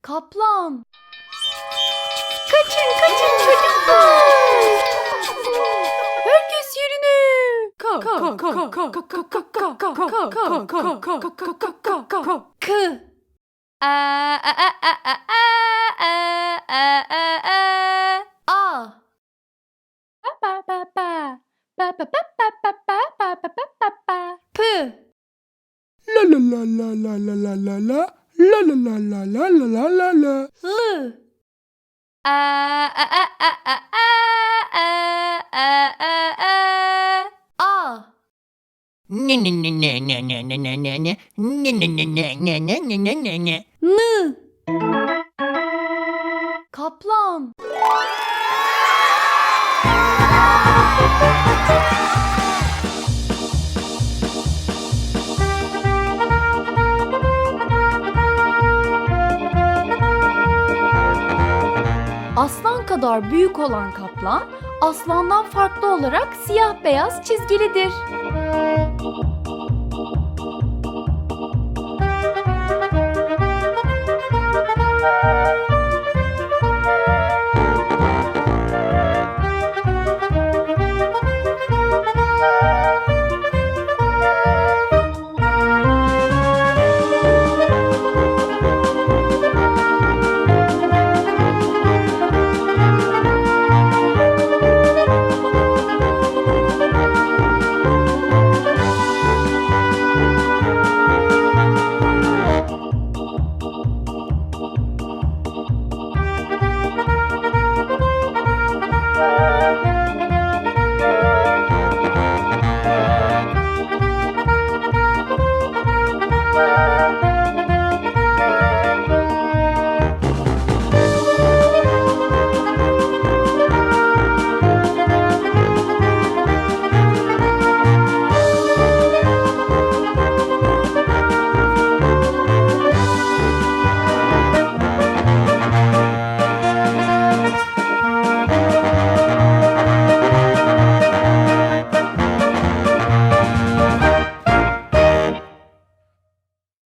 Kaplan. Kaçın çocuklar. Herkes yerine. K. A. P. La la la la la la la la la la la la la la la la la. L. A. Ne ne ne ne ne ne ne ne ne ne ne ne ne ne ne ne ne ne ne. N. Kaplan. Aslan kadar büyük olan kaplan, aslandan farklı olarak siyah beyaz çizgilidir.